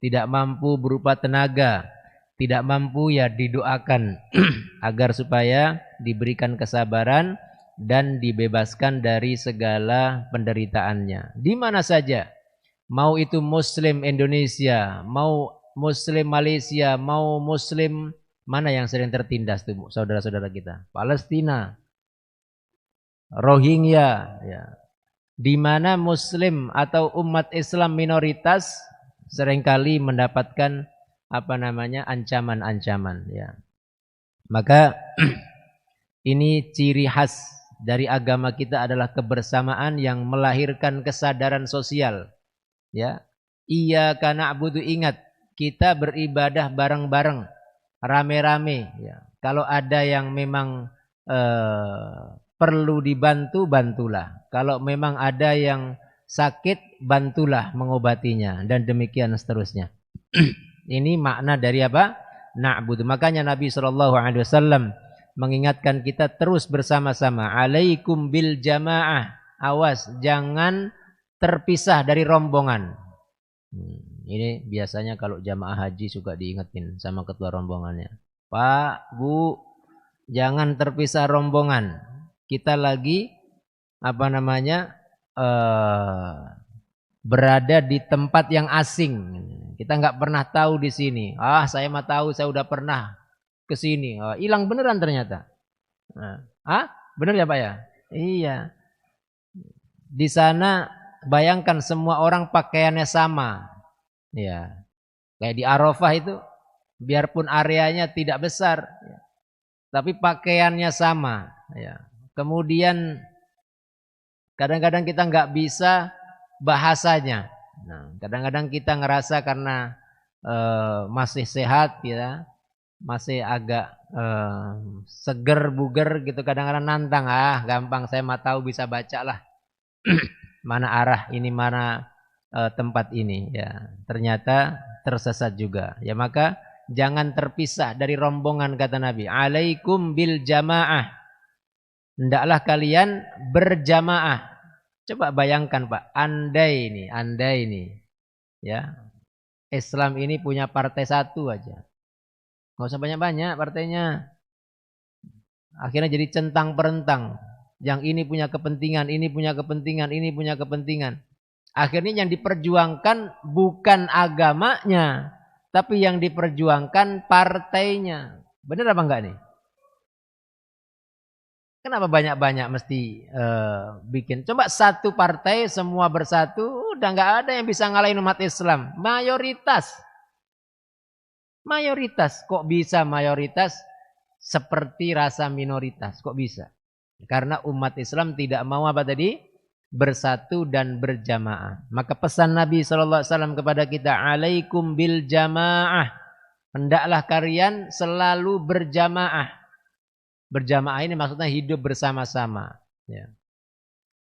tidak mampu berupa tenaga, tidak mampu ya didoakan agar supaya diberikan kesabaran dan dibebaskan dari segala penderitaannya. Di mana saja, mau itu Muslim Indonesia, mau Muslim Malaysia, mau Muslim mana yang sering tertindas tuh saudara-saudara kita? Palestina, Rohingya, ya. Di mana Muslim atau umat Islam minoritas seringkali mendapatkan ancaman-ancaman, ya. Maka ini ciri khas dari agama kita adalah kebersamaan yang melahirkan kesadaran sosial. Ya, Iyyaka na'budu, ingat kita beribadah bareng-bareng, rame-rame. Ya. Kalau ada yang memang perlu dibantu, bantulah. Kalau memang ada yang sakit, bantulah mengobatinya dan demikian seterusnya. Ini makna dari apa? Na'budu. Makanya Nabi SAW mengingatkan kita terus bersama-sama. Alaikum bil jamaah. Awas, jangan terpisah dari rombongan. Ini biasanya kalau jamaah haji suka diingetin sama ketua rombongannya. Pak, Bu, jangan terpisah rombongan. Kita lagi berada di tempat yang asing. Kita nggak pernah tahu di sini. Saya mah tahu, saya udah pernah ke sini. Hilang beneran ternyata. Bener ya Pak ya? Iya. Di sana bayangkan semua orang pakaiannya sama. Ya. Kayak di Arafah itu, biarpun areanya tidak besar, ya, tapi pakaiannya sama. Ya. Kemudian kadang-kadang kita nggak bisa bahasanya. Nah, kadang-kadang kita ngerasa karena masih sehat, ya, masih agak seger buger gitu, kadang-kadang nantang, gampang saya mah tahu bisa baca lah. Mana arah ini, mana tempat ini, ya. Ternyata tersesat juga. Ya, maka jangan terpisah dari rombongan, kata Nabi. Alaikum bil jamaah. Hendaklah kalian berjamaah. Coba bayangkan Pak, andai ini, ya, Islam ini punya partai satu aja. Nggak usah banyak-banyak partainya. Akhirnya jadi centang perentang. Yang ini punya kepentingan, ini punya kepentingan, ini punya kepentingan. Akhirnya yang diperjuangkan bukan agamanya, tapi yang diperjuangkan partainya. Benar apa enggak nih? Kenapa banyak-banyak mesti bikin? Coba satu partai semua bersatu, udah nggak ada yang bisa ngalahin umat Islam. Mayoritas. Kok bisa mayoritas seperti rasa minoritas? Kok bisa? Karena umat Islam tidak mau apa tadi? Bersatu dan berjamaah. Maka pesan Nabi SAW kepada kita, alaikum bil jamaah. Hendaklah kalian selalu berjamaah. Berjamaah ini maksudnya hidup bersama-sama. Ya.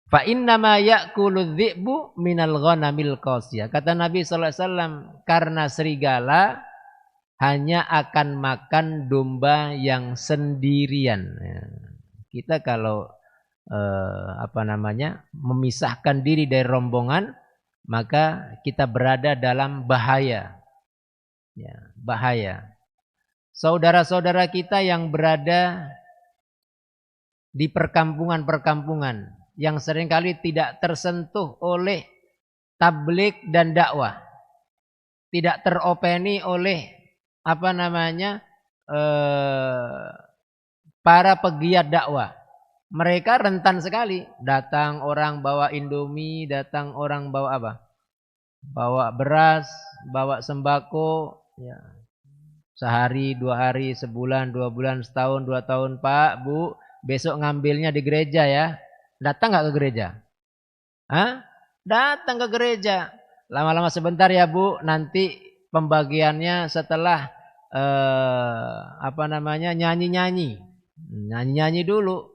Fa innama ya'kulu dhi'bu minal ghanamil qasiyah. Kata Nabi SAW, karena serigala hanya akan makan domba yang sendirian. Ya. Kita kalau memisahkan diri dari rombongan, maka kita berada dalam bahaya. Ya, bahaya. Saudara-saudara kita yang berada di perkampungan-perkampungan yang seringkali tidak tersentuh oleh tablik dan dakwah, tidak teropeni oleh para pegiat dakwah. Mereka rentan sekali. Datang orang bawa Indomie, datang orang bawa apa? Bawa beras, bawa sembako, ya. Sehari, 2 hari, sebulan, 2 bulan, setahun, 2 tahun, Pak, Bu, besok ngambilnya di gereja ya. Datang nggak ke gereja? Datang ke gereja. Lama-lama sebentar ya Bu, nanti pembagiannya setelah nyanyi-nyanyi. Nyanyi-nyanyi dulu.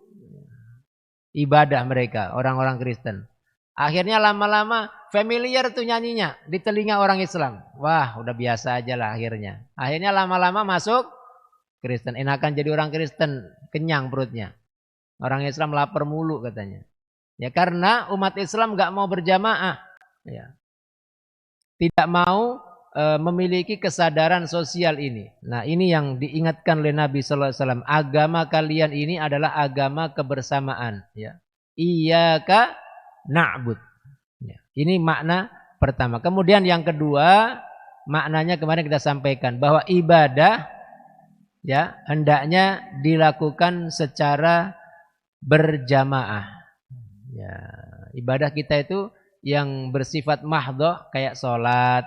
Ibadah mereka, orang-orang Kristen. Akhirnya lama-lama familiar tuh nyanyinya di telinga orang Islam. Wah, udah biasa aja lah akhirnya. Akhirnya lama-lama masuk Kristen. Enakan jadi orang Kristen, kenyang perutnya. Orang Islam lapar mulu katanya. Ya karena umat Islam gak mau berjamaah. Ya. Tidak mau memiliki kesadaran sosial ini. Nah, ini yang diingatkan oleh Nabi sallallahu alaihi wasallam. Agama kalian ini adalah agama kebersamaan, ya. Iyyaka na'bud. Ya. Ini makna pertama. Kemudian yang kedua, maknanya kemarin kita sampaikan bahwa ibadah ya hendaknya dilakukan secara berjamaah. Ya, ibadah kita itu yang bersifat mahdhah kayak salat,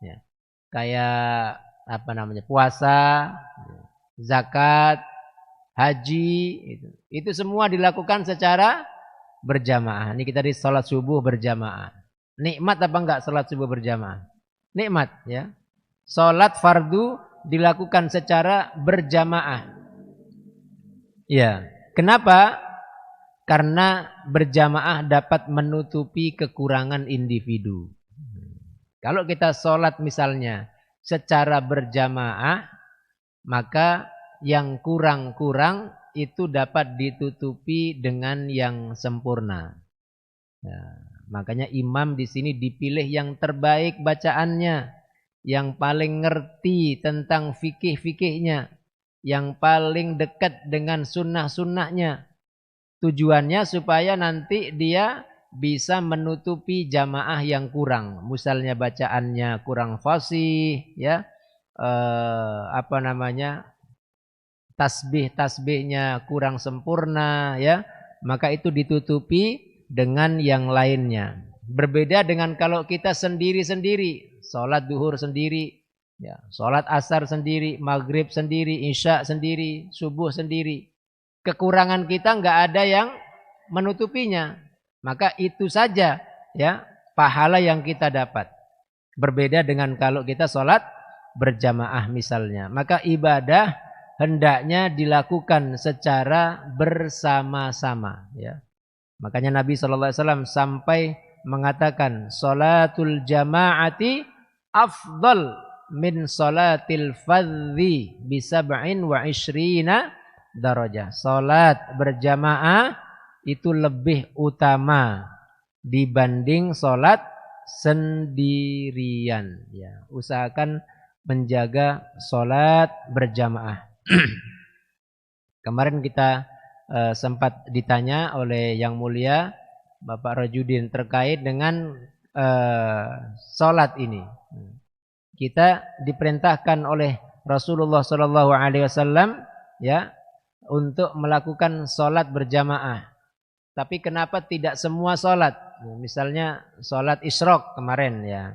ya. Kayak puasa, zakat, haji, itu semua dilakukan secara berjamaah. Ini kita di salat subuh berjamaah. Nikmat apa enggak salat subuh berjamaah? Nikmat, ya. Salat fardu dilakukan secara berjamaah. Ya. Kenapa? Karena berjamaah dapat menutupi kekurangan individu. Kalau kita sholat misalnya secara berjamaah, maka yang kurang-kurang itu dapat ditutupi dengan yang sempurna. Ya, makanya imam di sini dipilih yang terbaik bacaannya, yang paling ngerti tentang fikih-fikihnya, yang paling dekat dengan sunnah-sunnahnya. Tujuannya supaya nanti dia bisa menutupi jamaah yang kurang. Misalnya bacaannya kurang fasih, ya, tasbih-tasbihnya kurang sempurna, ya, maka itu ditutupi dengan yang lainnya. Berbeda dengan kalau kita sendiri-sendiri, sholat duhur sendiri, ya, sholat asar sendiri, maghrib sendiri, isya sendiri, subuh sendiri. Kekurangan kita nggak ada yang menutupinya. Maka itu saja ya pahala yang kita dapat. Berbeda dengan kalau kita sholat berjamaah misalnya. Maka ibadah hendaknya dilakukan secara bersama-sama. Ya. Makanya Nabi SAW sampai mengatakan sholatul jama'ati afdal min sholatil fadhi bisab'in wa ishrina darajah. Sholat berjamaah itu lebih utama dibanding sholat sendirian. Ya, usahakan menjaga sholat berjamaah. Kemarin kita sempat ditanya oleh Yang Mulia Bapak Rajudin terkait dengan sholat ini. Kita diperintahkan oleh Rasulullah SAW ya untuk melakukan sholat berjamaah. Tapi kenapa tidak semua sholat? Misalnya sholat isyraq kemarin ya,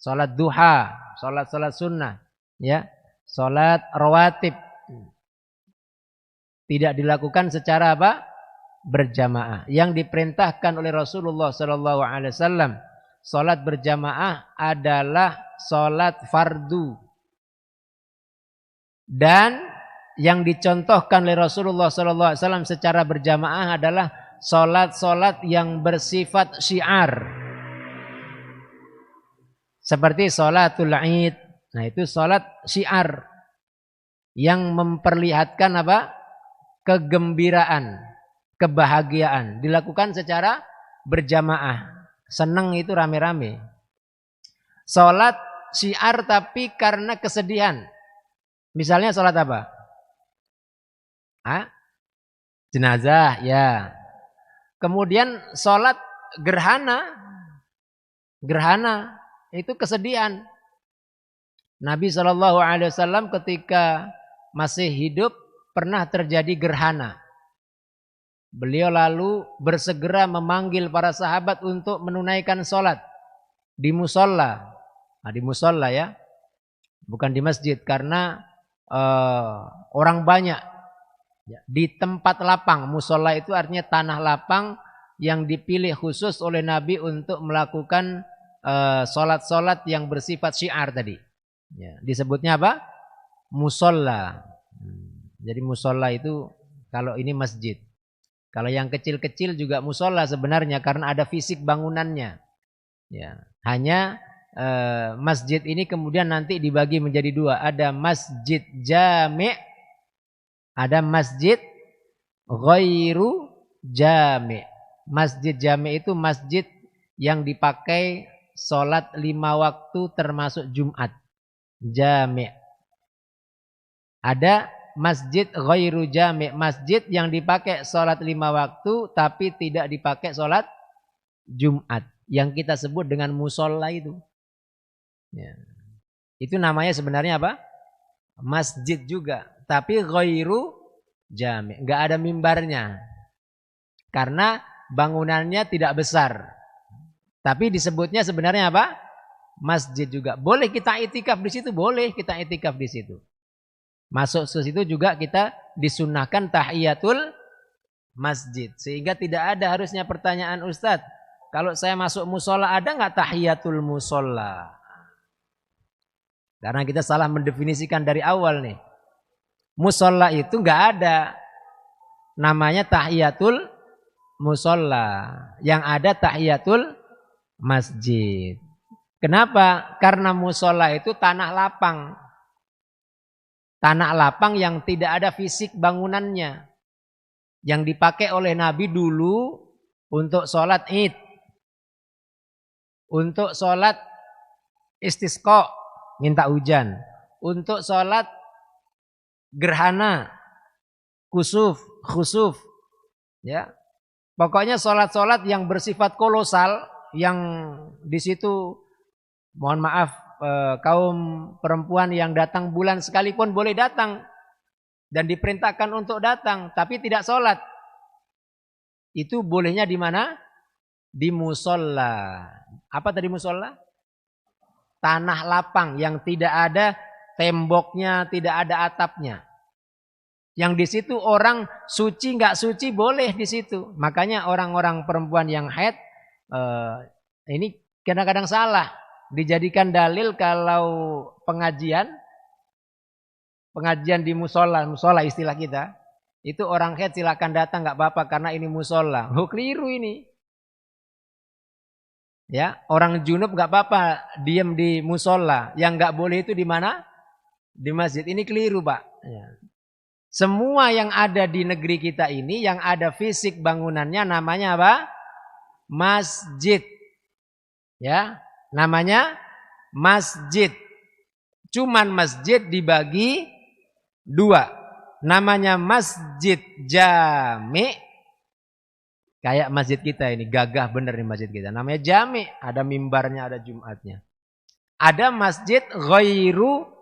sholat duha, sholat sunnah, ya, sholat rawatib tidak dilakukan secara apa? Berjamaah. Yang diperintahkan oleh Rasulullah SAW, sholat berjamaah adalah sholat fardu. Dan yang dicontohkan oleh Rasulullah SAW secara berjamaah adalah sholat-sholat yang bersifat syiar. Seperti sholatul Id. Nah itu sholat syiar. Yang memperlihatkan apa? Kegembiraan, kebahagiaan. Dilakukan secara berjamaah. Senang itu rame-rame. Sholat syiar tapi karena kesedihan. Misalnya sholat apa? Jenazah, ya. Kemudian sholat gerhana. Gerhana itu kesedihan. Nabi SAW ketika masih hidup pernah terjadi gerhana. Beliau lalu bersegera memanggil para sahabat untuk menunaikan sholat di musola. Nah, di musola ya, bukan di masjid karena orang banyak. Di tempat lapang, musola itu artinya tanah lapang yang dipilih khusus oleh Nabi untuk melakukan sholat-sholat yang bersifat syiar tadi. Ya, disebutnya apa? Musola. Jadi musola itu kalau ini masjid. Kalau yang kecil-kecil juga musola sebenarnya karena ada fisik bangunannya. Ya, hanya masjid ini kemudian nanti dibagi menjadi dua. Ada masjid jami'. Ada masjid ghairu jami'. Masjid jami' itu masjid yang dipakai sholat 5 waktu termasuk Jumat. Jami'. Ada masjid ghairu jami'. Masjid yang dipakai sholat 5 waktu tapi tidak dipakai sholat Jumat. Yang kita sebut dengan musola itu. Ya. Itu namanya sebenarnya apa? Masjid juga. Tapi ghairu jami'. Nggak ada mimbarnya. Karena bangunannya tidak besar. Tapi disebutnya sebenarnya apa? Masjid juga. Boleh kita itikaf di situ, boleh kita itikaf di situ. Masuk ke situ juga kita disunnahkan tahiyatul masjid. Sehingga tidak ada harusnya pertanyaan Ustadz, kalau saya masuk musola ada nggak tahiyatul musola? Karena kita salah mendefinisikan dari awal nih. Musola itu nggak ada. Namanya tahiyatul musola. Yang ada tahiyatul masjid. Kenapa? Karena musola itu tanah lapang. Tanah lapang yang tidak ada fisik bangunannya. Yang dipakai oleh Nabi dulu untuk sholat id. Untuk sholat istisqa, minta hujan. Untuk sholat gerhana, khusuf. Ya. Pokoknya sholat-sholat yang bersifat kolosal, yang di situ mohon maaf kaum perempuan yang datang bulan sekalipun boleh datang dan diperintahkan untuk datang, tapi tidak sholat. Itu bolehnya di mana? Di musola. Apa tadi musola? Tanah lapang yang tidak ada temboknya, tidak ada atapnya. Yang di situ orang suci nggak suci boleh di situ. Makanya orang-orang perempuan yang haid ini kadang-kadang salah dijadikan dalil kalau pengajian di musola istilah kita itu orang haid silakan datang nggak apa-apa karena ini musola. Oh keliru ini. Ya orang junub nggak apa-apa diam di musola. Yang nggak boleh itu di mana? Di masjid. Ini keliru Pak. Ya. Semua yang ada di negeri kita ini, yang ada fisik bangunannya namanya apa? Masjid. Ya, namanya masjid. Cuman masjid dibagi 2. Namanya masjid jami'. Kayak masjid kita ini, gagah bener nih masjid kita. Namanya jami', ada mimbarnya, ada Jumatnya. Ada masjid ghairu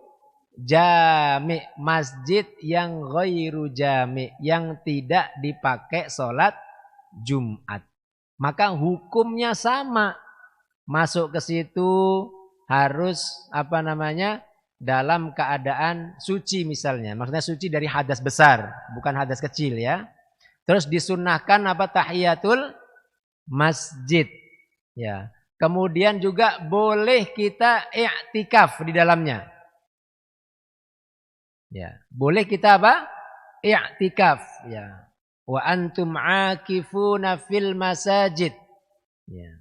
jami', masjid yang ghairu jami', yang tidak dipakai sholat Jumat. Maka hukumnya sama. Masuk ke situ harus dalam keadaan suci misalnya. Maksudnya suci dari hadas besar, bukan hadas kecil ya. Terus disunnahkan tahiyatul masjid. Ya. Kemudian juga boleh kita i'tikaf di dalamnya. Ya, boleh kita i'tikaf ya. Wa antum 'akifuna fil masajid. Ya.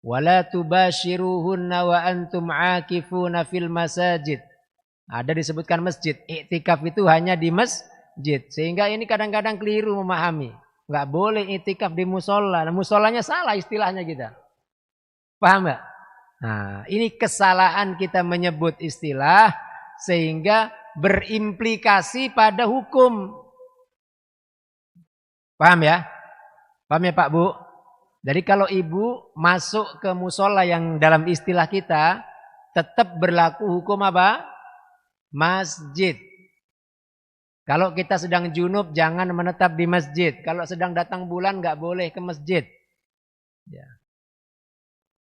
Wala tubashiruhunna wa antum 'akifuna fil masajid. Ada disebutkan masjid. I'tikaf itu hanya di masjid. Sehingga ini kadang-kadang keliru memahami. Enggak boleh i'tikaf di musola. Nah, musolanya salah istilahnya kita. Paham enggak? Nah, ini kesalahan kita menyebut istilah sehingga berimplikasi pada hukum. Paham ya? Paham ya Pak Bu? Jadi kalau ibu masuk ke musola yang dalam istilah kita, tetap berlaku hukum apa? Masjid. Kalau kita sedang junub jangan menetap di masjid. Kalau sedang datang bulan nggak boleh ke masjid. Ya.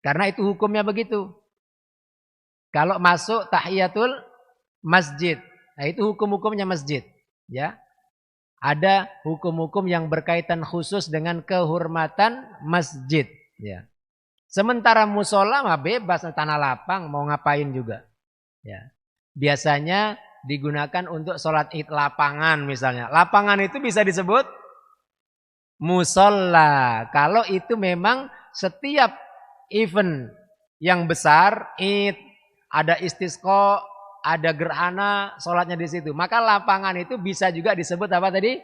Karena itu hukumnya begitu. Kalau masuk tahiyatul masjid. Nah itu hukum-hukumnya masjid. Ya. Ada hukum-hukum yang berkaitan khusus dengan kehormatan masjid. Ya. Sementara musola mah bebas, tanah lapang, mau ngapain juga. Ya. Biasanya digunakan untuk sholat id lapangan misalnya. Lapangan itu bisa disebut musola. Kalau itu memang setiap event yang besar, id, ada istisqa, ada gerhana, sholatnya di situ. Maka lapangan itu bisa juga disebut apa tadi?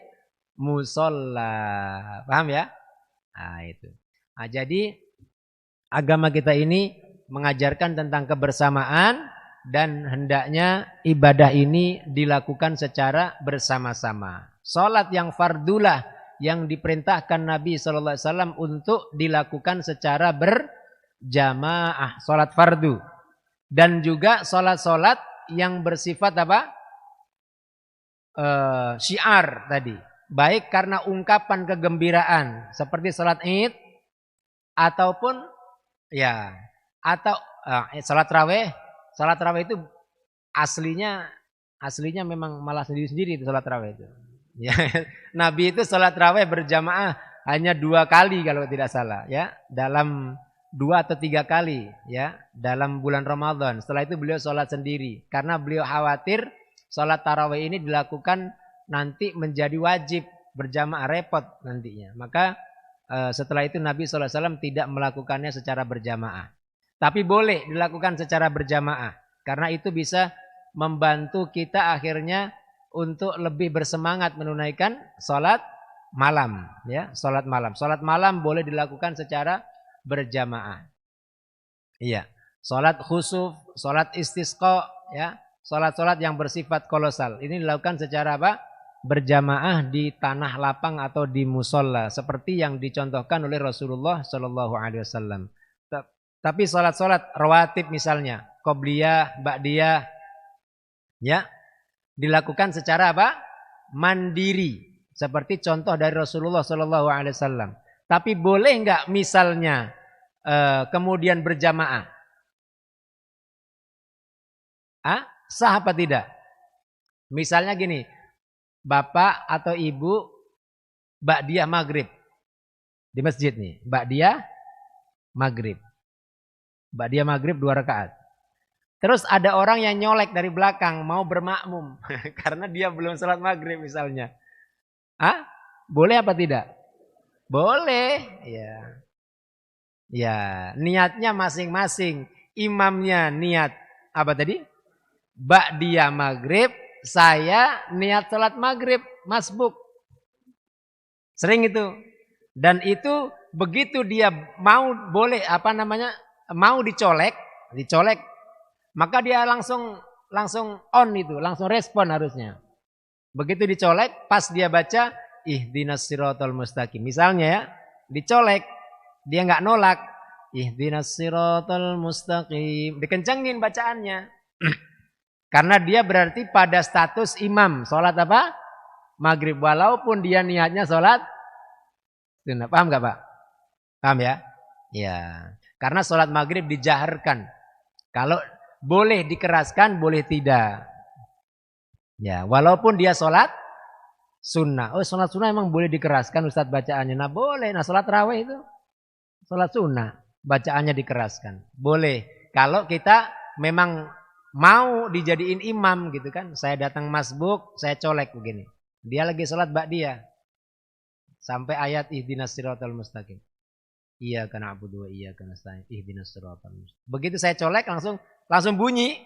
Musola. Paham ya? Nah itu. Nah, jadi agama kita ini mengajarkan tentang kebersamaan dan hendaknya ibadah ini dilakukan secara bersama-sama. Salat yang fardulah yang diperintahkan Nabi sallallahu alaihi wasallam untuk dilakukan secara berjamaah, salat fardu. Dan juga salat-salat yang bersifat apa? Syiar tadi. Baik karena ungkapan kegembiraan seperti salat Id ataupun ya atau salat raweh. Salat raweh itu aslinya memang malah sendiri-sendiri itu salat raweh itu. Ya, Nabi itu salat raweh berjamaah hanya 2 kali kalau tidak salah ya, dalam 2 atau 3 kali ya dalam bulan Ramadan. Setelah itu beliau salat sendiri karena beliau khawatir salat tarawih ini dilakukan nanti menjadi wajib berjamaah, repot nantinya. Maka setelah itu Nabi SAW tidak melakukannya secara berjamaah. Tapi boleh dilakukan secara berjamaah. Karena itu bisa membantu kita akhirnya untuk lebih bersemangat menunaikan sholat malam. Ya, sholat malam. Sholat malam boleh dilakukan secara berjamaah. Iya. Sholat khusuf, sholat istisqa, ya. Sholat-sholat yang bersifat kolosal. Ini dilakukan secara apa? Berjamaah di tanah lapang atau di musola. Seperti yang dicontohkan oleh Rasulullah SAW. Tapi sholat-sholat rawatib misalnya. Qobliyah, ba'diyah. Ya. Dilakukan secara apa? Mandiri. Seperti contoh dari Rasulullah SAW. Tapi boleh enggak misalnya kemudian berjamaah? Sah apa tidak? Misalnya gini, bapak atau ibu ba'diyah maghrib di masjid nih, ba'diyah maghrib 2 rakaat. Terus ada orang yang nyolek dari belakang mau bermakmum karena dia belum sholat maghrib misalnya. Boleh apa tidak? Boleh. Ya, niatnya masing-masing. Imamnya niat apa tadi? Ba'diyah maghrib, saya niat sholat maghrib, masbuk. Sering itu. Dan itu begitu dia mau mau dicolek, maka dia langsung on itu, langsung respon harusnya. Begitu dicolek, pas dia baca ihdinas siratal mustaqim. Misalnya ya, dicolek, dia nggak nolak, ihdinas siratal mustaqim, dikencengin bacaannya. Karena dia berarti pada status imam. Sholat apa? Maghrib. Walaupun dia niatnya sholat sunnah. Paham gak Pak? Paham ya? Ya. Karena sholat maghrib dijaharkan. Kalau boleh dikeraskan, boleh tidak. Ya. Walaupun dia sholat sunnah. Oh, sholat sunnah emang boleh dikeraskan Ustadz bacaannya. Nah boleh. Nah sholat raweh itu sholat sunnah. Bacaannya dikeraskan. Boleh. Kalau kita memang mau dijadiin imam gitu kan. Saya datang masbuk, saya colek begini. Dia lagi sholat ba'diyah. Sampai ayat ihdinas siratal mustaqim. Iyyaka na'budu wa iyyaka nasta'in. Ihdinas siratal mustaqim. Begitu saya colek langsung bunyi.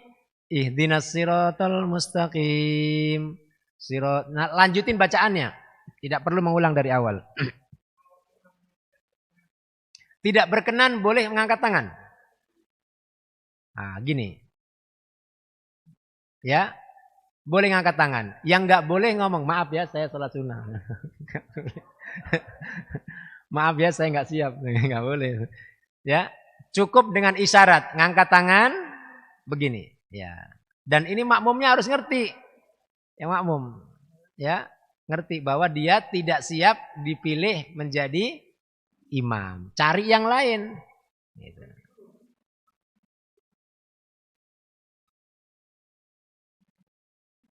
Ihdinas siratal mustaqim. Nah, lanjutin bacaannya. Tidak perlu mengulang dari awal. Tidak berkenan boleh mengangkat tangan. Nah, gini. Ya, boleh ngangkat tangan. Yang nggak boleh ngomong, maaf ya saya sholat sunnah. Maaf ya saya nggak siap, nggak boleh. Ya, cukup dengan isyarat ngangkat tangan begini. Ya, dan ini makmumnya harus ngerti. Yang makmum, ya ngerti bahwa dia tidak siap dipilih menjadi imam. Cari yang lain. Gitu.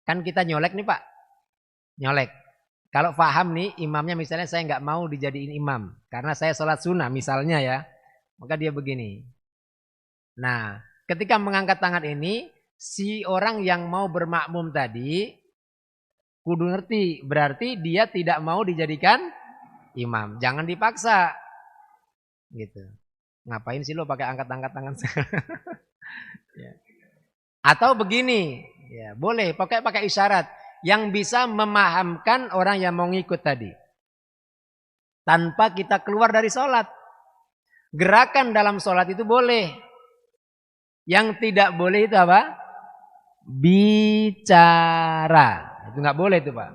Kan kita nyolek nih Pak. Nyolek. Kalau paham nih imamnya misalnya saya nggak mau dijadiin imam. Karena saya sholat sunnah misalnya ya. Maka dia begini. Nah ketika mengangkat tangan ini. Si orang yang mau bermakmum tadi. Kudu ngerti. Berarti dia tidak mau dijadikan imam. Jangan dipaksa. Gitu. Ngapain sih lo pakai angkat-angkat tangan? Ya. Atau begini. Ya, boleh pakai isyarat yang bisa memahamkan orang yang mau ngikut tadi. Tanpa kita keluar dari sholat. Gerakan dalam sholat itu boleh. Yang tidak boleh itu apa? Bicara. Itu nggak boleh itu Pak.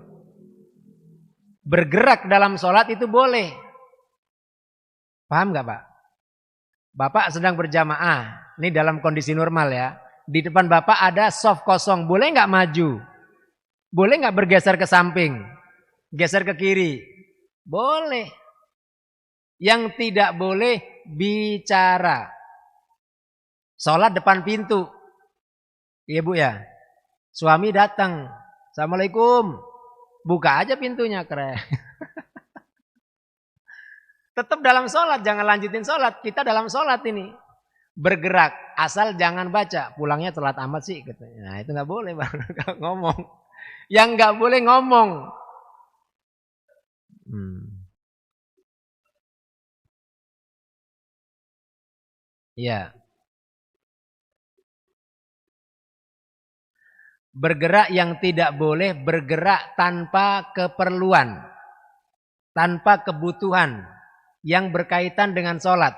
Bergerak dalam sholat itu boleh. Paham nggak Pak? Bapak sedang berjamaah. Ini dalam kondisi normal ya. Di depan Bapak ada soft kosong. Boleh nggak maju? Boleh nggak bergeser ke samping? Geser ke kiri? Boleh. Yang tidak boleh bicara. Sholat depan pintu. Iya Bu ya. Suami datang. Assalamualaikum. Buka aja pintunya, keren. Tetap dalam sholat, jangan lanjutin sholat. Kita dalam sholat ini. Bergerak, asal jangan baca. Pulangnya telat amat sih. Nah itu gak boleh Bang. Ngomong. Yang gak boleh ngomong. Iya. Bergerak yang tidak boleh bergerak tanpa keperluan. Tanpa kebutuhan. Yang berkaitan dengan sholat.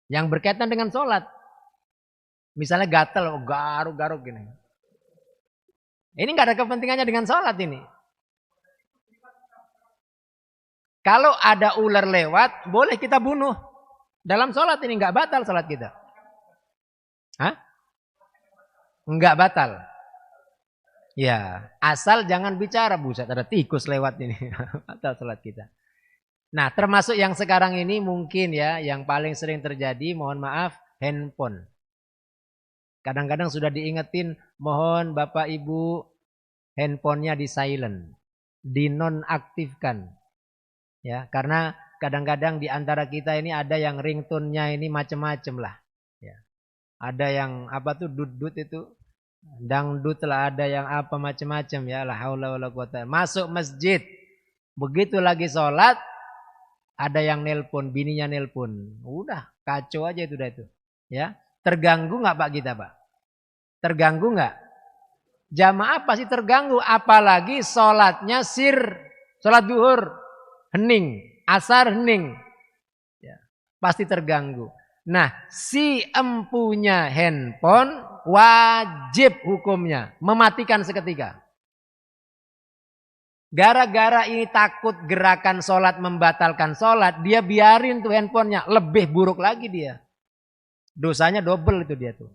Yang berkaitan dengan sholat. Misalnya gatel, garuk-garuk gini. Ini gak ada kepentingannya dengan sholat ini. Kalau ada ular lewat, boleh kita bunuh. Dalam sholat ini gak batal sholat kita. Hah? Enggak batal. Ya, asal jangan bicara. Buset, ada tikus lewat ini. Batal sholat kita. Nah, termasuk yang sekarang ini mungkin ya, yang paling sering terjadi, mohon maaf, handphone. Kadang-kadang sudah diingetin, mohon Bapak Ibu, handphonenya di silent. Dinonaktifkan. Ya, karena kadang-kadang di antara kita ini ada yang ringtone-nya ini macam-macam lah. Ya. Ada yang apa tuh dut-dut itu. Dangdut lah, ada yang apa macam-macam ya, la haula wala quwata. Masuk masjid, begitu lagi sholat, ada yang nelpon, bininya nelpon, udah kacau aja itu dah itu, ya. Terganggu nggak Pak kita Pak? Terganggu nggak? Jamaah pasti terganggu, apalagi sholatnya sholat duhur hening, asar hening, ya, pasti terganggu. Nah, si empunya handphone wajib hukumnya mematikan seketika. Gara-gara ini takut gerakan sholat membatalkan sholat, dia biarin tuh handphonenya, lebih buruk lagi dia. Dosanya double itu dia tuh.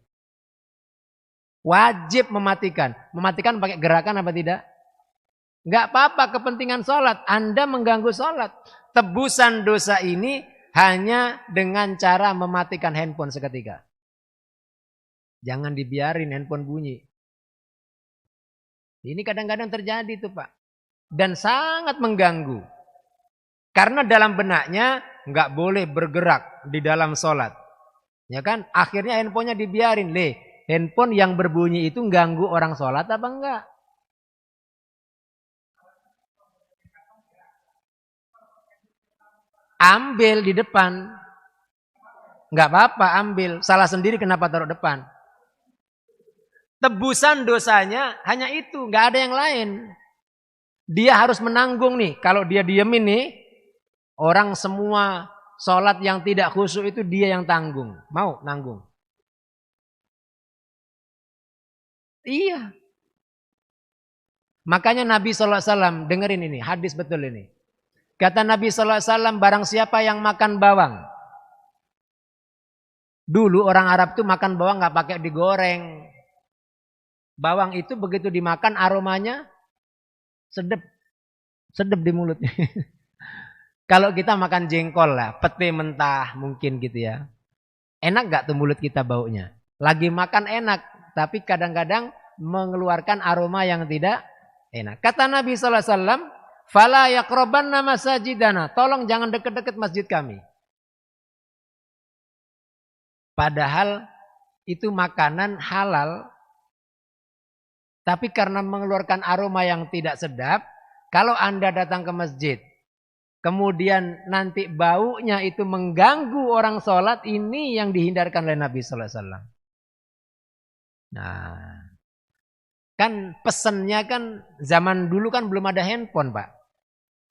Wajib mematikan. Mematikan pakai gerakan apa tidak? Enggak apa-apa, kepentingan sholat. Anda mengganggu sholat. Tebusan dosa ini hanya dengan cara mematikan handphone seketika. Jangan dibiarin handphone bunyi. Ini kadang-kadang terjadi tuh Pak. Dan sangat mengganggu. Karena dalam benaknya nggak boleh bergerak di dalam sholat. Ya kan? Akhirnya handphonenya dibiarin. Handphone yang berbunyi itu ganggu orang sholat apa enggak? Ambil di depan. Enggak apa-apa ambil. Salah sendiri kenapa taruh depan. Tebusan dosanya hanya itu. Enggak ada yang lain. Dia harus menanggung nih. Kalau dia diemin nih. Orang semua sholat yang tidak khusyuk itu dia yang tanggung. Mau nanggung? Iya. Makanya Nabi SAW dengerin ini. Hadis betul ini. Kata Nabi SAW, barang siapa yang makan bawang. Dulu orang Arab tuh makan bawang gak pakai digoreng. Bawang itu begitu dimakan aromanya sedep. Sedep di mulutnya. Kalau kita makan jengkol lah, pete mentah mungkin gitu ya. Enak gak tuh mulut kita baunya? Lagi makan enak, tapi kadang-kadang mengeluarkan aroma yang tidak enak. Kata Nabi SAW, fala yaqrabanna masajidana. Tolong jangan deket-deket masjid kami. Padahal itu makanan halal. Tapi karena mengeluarkan aroma yang tidak sedap. Kalau Anda datang ke masjid. Kemudian nanti baunya itu mengganggu orang sholat. Ini yang dihindarkan oleh Nabi SAW. Nah. Kan pesennya kan zaman dulu kan belum ada handphone Pak.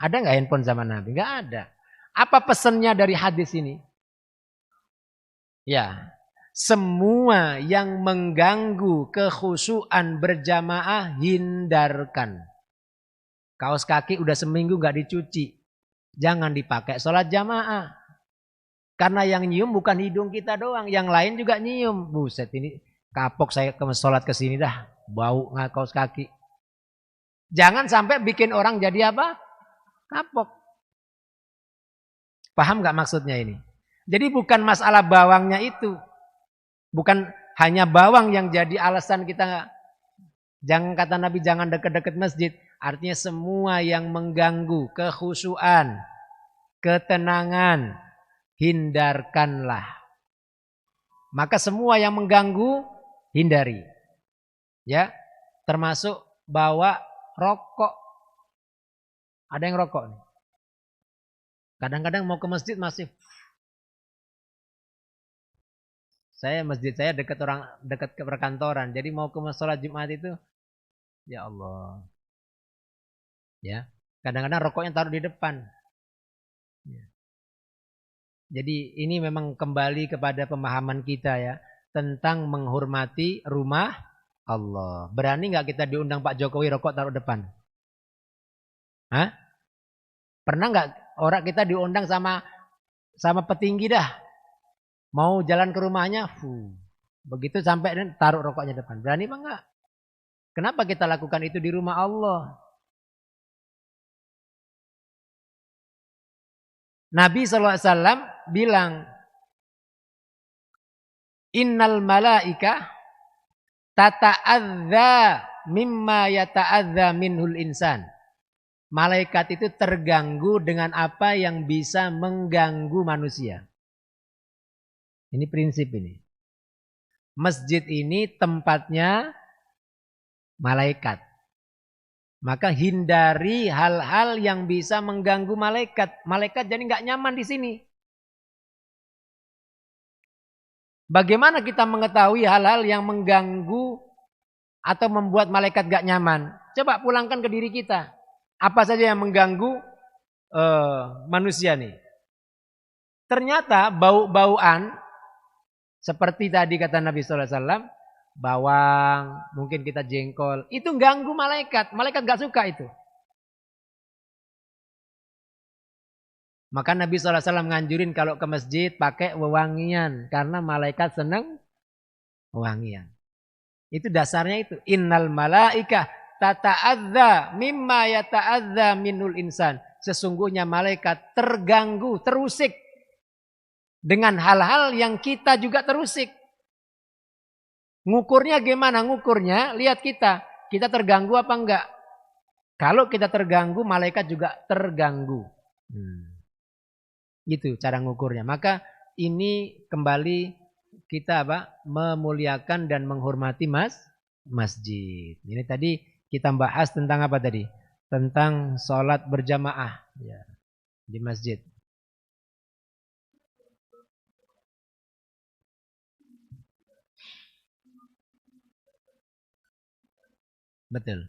Ada nggak handphone zaman Nabi? Nggak ada. Apa pesennya dari hadis ini? Ya, semua yang mengganggu kekhusyuan berjamaah hindarkan. Kaos kaki udah seminggu gak dicuci, jangan dipakai sholat jamaah. Karena yang nyium bukan hidung kita doang, yang lain juga nyium. Buset, ini kapok saya ke sholat ke sini dah, bau kaos kaki. Jangan sampai bikin orang jadi apa? Kapok. Paham gak maksudnya ini? Jadi bukan masalah bawangnya itu. Bukan hanya bawang yang jadi alasan kita, jangan, kata Nabi, jangan dekat-dekat masjid. Artinya semua yang mengganggu kekhusyuan, ketenangan, hindarkanlah. Maka semua yang mengganggu, hindari. Ya, termasuk bawa rokok. Ada yang rokok nih. Kadang-kadang mau ke masjid masih. Masjid saya dekat ke perkantoran. Jadi mau ke sholat Jumat itu, ya Allah. Ya, kadang-kadang rokoknya taruh di depan. Ya. Jadi ini memang kembali kepada pemahaman kita ya tentang menghormati rumah Allah. Berani nggak kita diundang Pak Jokowi rokok taruh depan? Hah? Pernah nggak orang kita diundang sama petinggi dah? Mau jalan ke rumahnya, begitu sampai taruh rokoknya depan. Berani apa enggak? Kenapa kita lakukan itu di rumah Allah? Nabi SAW bilang, Innal malaika tata'adza mimma yata'adza minhul insan. Malaikat itu terganggu dengan apa yang bisa mengganggu manusia. Ini prinsip ini. Masjid ini tempatnya malaikat. Maka hindari hal-hal yang bisa mengganggu malaikat. Malaikat jadi nggak nyaman di sini. Bagaimana kita mengetahui hal-hal yang mengganggu atau membuat malaikat nggak nyaman? Coba pulangkan ke diri kita. Apa saja yang mengganggu manusia nih? Ternyata bau-bauan seperti tadi kata Nabi SAW, bawang, mungkin kita jengkol, itu ganggu malaikat. Malaikat gak suka itu. Maka Nabi SAW nganjurin kalau ke masjid pakai wewangian. Karena malaikat senang wewangian. Itu dasarnya itu. Innal malaika tata'adza mimma yata'adza minul insan. Sesungguhnya malaikat terganggu, terusik dengan hal-hal yang kita juga terusik. Ngukurnya gimana? Ngukurnya lihat kita. Kita terganggu apa enggak? Kalau kita terganggu, malaikat juga terganggu. Gitu cara ngukurnya. Maka ini kembali kita memuliakan dan menghormati masjid. Ini tadi kita bahas tentang apa tadi? Tentang sholat berjamaah ya, di masjid. Betul.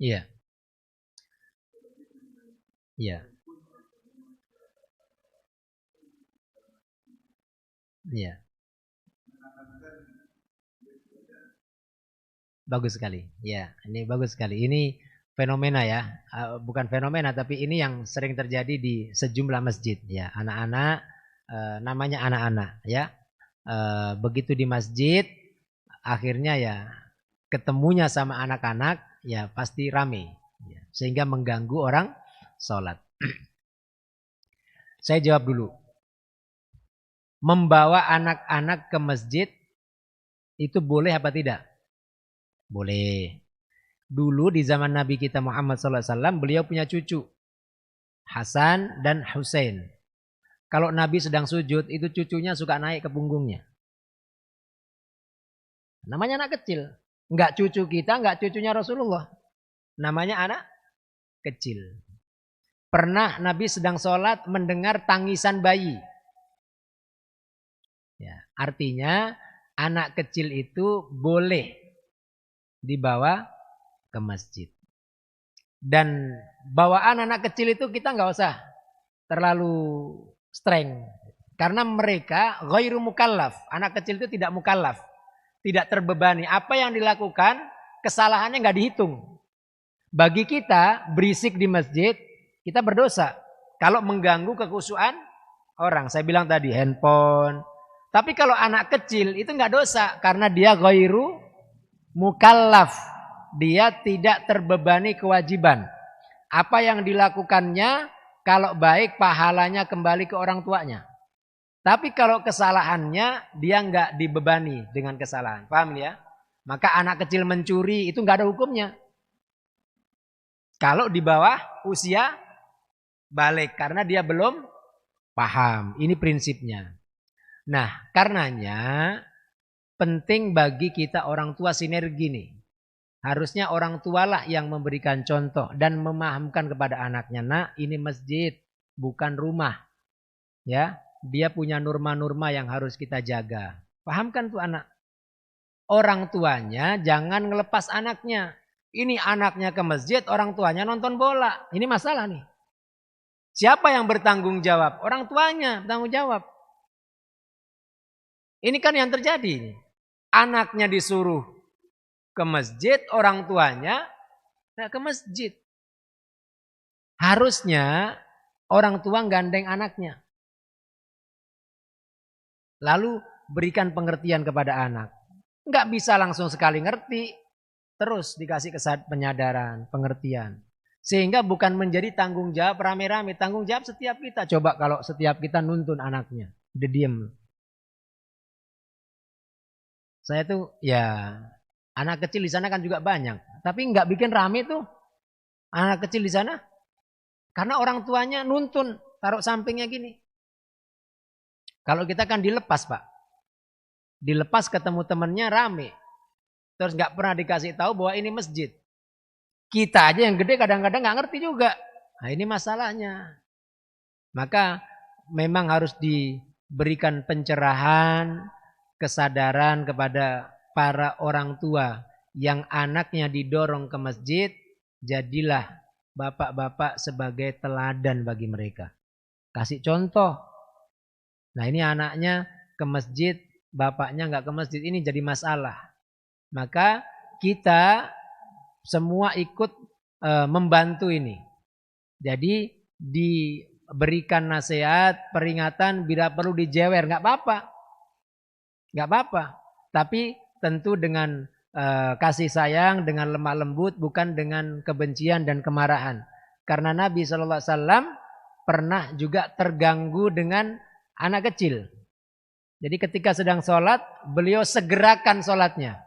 Iya. Iya. Iya. Bagus sekali. Ya, ini bagus sekali. Ini fenomena ya. Bukan fenomena tapi ini yang sering terjadi di sejumlah masjid ya. Anak-anak namanya anak-anak ya. Begitu di masjid akhirnya ya ketemunya sama anak-anak ya pasti rame ya, sehingga mengganggu orang sholat. Saya jawab dulu. Membawa anak-anak ke masjid itu boleh apa tidak? Boleh. Dulu di zaman Nabi kita Muhammad SAW beliau punya cucu Hasan dan Husain. Kalau Nabi sedang sujud itu cucunya suka naik ke punggungnya. Namanya anak kecil. Enggak cucu kita, enggak cucunya Rasulullah. Namanya anak kecil. Pernah Nabi sedang sholat mendengar tangisan bayi. Ya, artinya anak kecil itu boleh dibawa ke masjid. Dan bawaan anak kecil itu kita nggak usah terlalu streng. Karena mereka ghairu mukallaf. Anak kecil itu tidak mukallaf. Tidak terbebani. Apa yang dilakukan, kesalahannya nggak dihitung. Bagi kita, berisik di masjid, kita berdosa. Kalau mengganggu kekhusyuan orang. Saya bilang tadi, handphone. Tapi kalau anak kecil, itu nggak dosa. Karena dia ghairu mukallaf. Dia tidak terbebani kewajiban. Apa yang dilakukannya, kalau baik pahalanya kembali ke orang tuanya. Tapi kalau kesalahannya, dia nggak dibebani dengan kesalahan. Paham ya? Maka anak kecil mencuri itu nggak ada hukumnya. Kalau di bawah usia balik. Karena dia belum paham. Ini prinsipnya. Nah, karenanya penting bagi kita orang tua sinergi nih. Harusnya orang tualah yang memberikan contoh dan memahamkan kepada anaknya. Nah, ini masjid, bukan rumah. Ya, dia punya norma-norma yang harus kita jaga. Pahamkan tuh anak. Orang tuanya jangan ngelepas anaknya. Ini anaknya ke masjid, orang tuanya nonton bola. Ini masalah nih. Siapa yang bertanggung jawab? Orang tuanya bertanggung jawab. Ini kan yang terjadi. Anaknya disuruh ke masjid, orang tuanya ke masjid. Harusnya orang tua gandeng anaknya. Lalu berikan pengertian kepada anak. Nggak bisa langsung sekali ngerti. Terus dikasih penyadaran, pengertian. Sehingga bukan menjadi tanggung jawab rame-rame. Tanggung jawab setiap kita. Coba kalau setiap kita nuntun anaknya. Dia diem. Saya tuh ya... Anak kecil di sana kan juga banyak. Tapi nggak bikin rame tuh. Anak kecil di sana. Karena orang tuanya nuntun. Taruh sampingnya gini. Kalau kita kan dilepas Pak. Dilepas ketemu temannya rame. Terus nggak pernah dikasih tahu bahwa ini masjid. Kita aja yang gede kadang-kadang nggak ngerti juga. Nah ini masalahnya. Maka memang harus diberikan pencerahan. Kesadaran kepada para orang tua yang anaknya didorong ke masjid, jadilah bapak-bapak sebagai teladan bagi mereka. Kasih contoh. Nah ini anaknya ke masjid, bapaknya nggak ke masjid, ini jadi masalah. Maka kita semua ikut membantu ini. Jadi diberikan nasihat, peringatan, bila perlu dijewer, nggak apa-apa. Nggak apa-apa. Tapi tentu dengan kasih sayang, dengan lemah lembut, bukan dengan kebencian dan kemarahan. Karena Nabi SAW pernah juga terganggu dengan anak kecil. Jadi ketika sedang sholat, beliau segerakan sholatnya.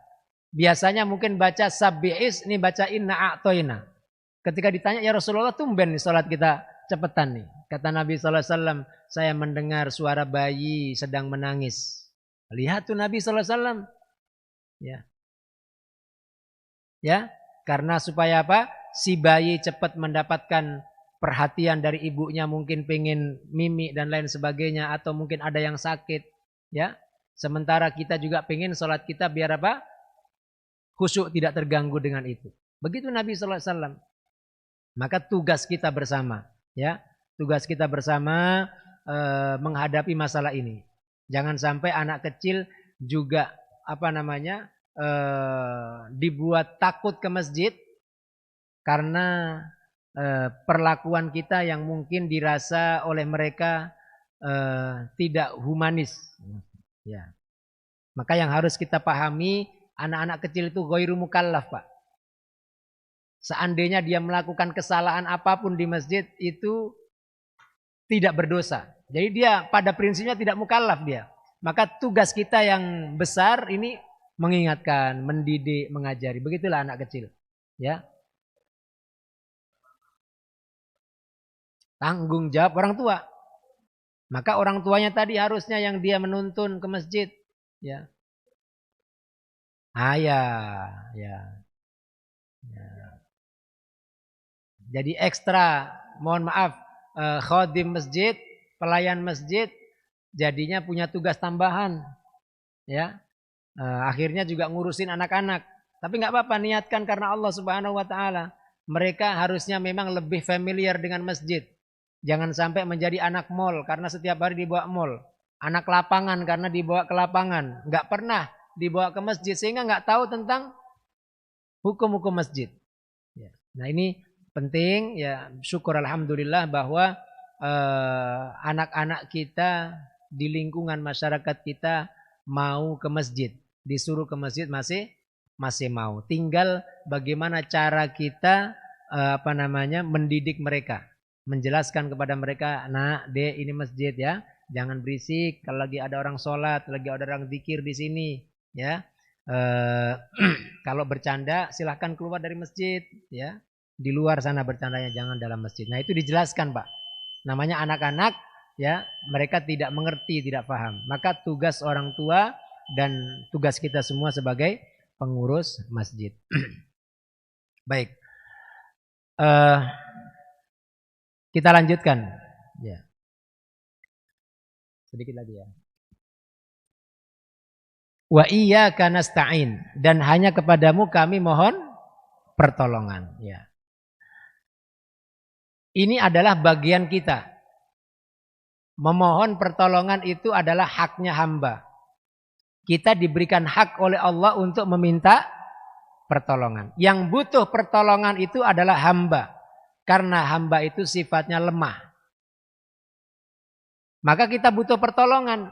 Biasanya mungkin baca sabbi'is, ini baca inna a'toina. Ketika ditanya, ya Rasulullah tumben nih sholat kita cepetan nih. Kata Nabi SAW, saya mendengar suara bayi sedang menangis. Lihat tuh Nabi SAW. Ya, karena supaya apa? Si bayi cepat mendapatkan perhatian dari ibunya, mungkin pengen mimik dan lain sebagainya, atau mungkin ada yang sakit, ya. Sementara kita juga pengen sholat kita biar apa? Khusyuk, tidak terganggu dengan itu. Begitu Nabi SAW. Maka tugas kita bersama, ya, tugas kita bersama menghadapi masalah ini. Jangan sampai anak kecil juga dibuat takut ke masjid karena perlakuan kita yang mungkin dirasa oleh mereka tidak humanis. Ya. Maka yang harus kita pahami, anak-anak kecil itu ghairu mukallaf, Pak. Seandainya dia melakukan kesalahan apapun di masjid itu tidak berdosa. Jadi dia pada prinsipnya tidak mukallaf dia. Maka tugas kita yang besar ini mengingatkan, mendidik, mengajari. Begitulah anak kecil. Ya. Tanggung jawab orang tua. Maka orang tuanya tadi harusnya yang dia menuntun ke masjid. Ya. Ya. Jadi ekstra, mohon maaf, khadim masjid, pelayan masjid, jadinya punya tugas tambahan. Ya. Akhirnya juga ngurusin anak-anak. Tapi nggak apa-apa, niatkan karena Allah Subhanahu wa taala. Mereka harusnya memang lebih familiar dengan masjid. Jangan sampai menjadi anak mall karena setiap hari dibawa mall. Anak lapangan karena dibawa ke lapangan. Nggak pernah dibawa ke masjid sehingga nggak tahu tentang hukum-hukum masjid. Ya. Nah ini penting ya, syukur alhamdulillah bahwa anak-anak kita di lingkungan masyarakat kita mau ke masjid. Disuruh ke masjid masih mau. Tinggal bagaimana cara kita mendidik mereka. Menjelaskan kepada mereka, nak, dek, ini masjid ya. Jangan berisik kalau lagi ada orang sholat, lagi ada orang zikir di sini ya. Kalau bercanda silahkan keluar dari masjid ya. Di luar sana bercandanya, jangan dalam masjid. Nah itu dijelaskan Pak. Namanya anak-anak ya, mereka tidak mengerti, tidak paham. Maka tugas orang tua dan tugas kita semua sebagai pengurus masjid. Baik. Kita lanjutkan. Ya. Sedikit lagi ya. Wa iyyaka nasta'in, dan hanya kepadamu kami mohon pertolongan. Ya. Ini adalah bagian kita. Memohon pertolongan itu adalah haknya hamba. Kita diberikan hak oleh Allah untuk meminta pertolongan. Yang butuh pertolongan itu adalah hamba. Karena hamba itu sifatnya lemah. Maka kita butuh pertolongan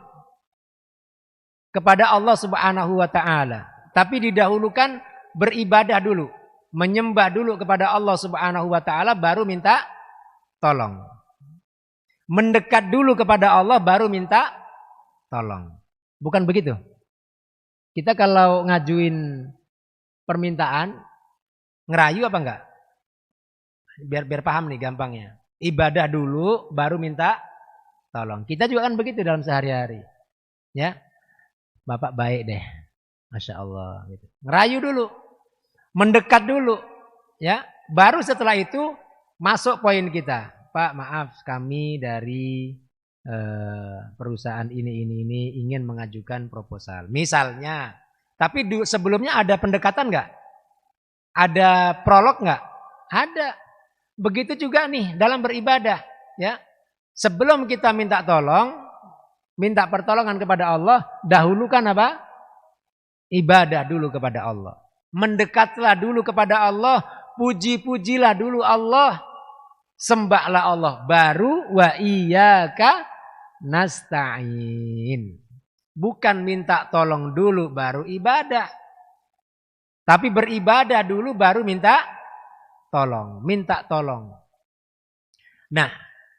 kepada Allah Subhanahu wa taala. Tapi didahulukan beribadah dulu, menyembah dulu kepada Allah Subhanahu wa taala baru minta tolong. Mendekat dulu kepada Allah baru minta tolong. Bukan begitu? Kita kalau ngajuin permintaan ngerayu apa enggak? Biar paham nih gampangnya. Ibadah dulu baru minta tolong. Kita juga kan begitu dalam sehari-hari. Ya. Bapak baik deh. Masya Allah. Gitu. Ngerayu dulu. Mendekat dulu. Ya. Baru setelah itu masuk poin kita. Pak maaf kami dari perusahaan ini ingin mengajukan proposal. Misalnya. Tapi sebelumnya ada pendekatan nggak? Ada prolog nggak? Ada. Begitu juga nih dalam beribadah. Ya. Sebelum kita minta tolong, minta pertolongan kepada Allah, dahulukan apa? Ibadah dulu kepada Allah. Mendekatlah dulu kepada Allah, puji-pujilah dulu Allah, sembahlah Allah, baru wa iyyaka nasta'in. Bukan minta tolong dulu baru ibadah. Tapi beribadah dulu baru minta tolong. Nah,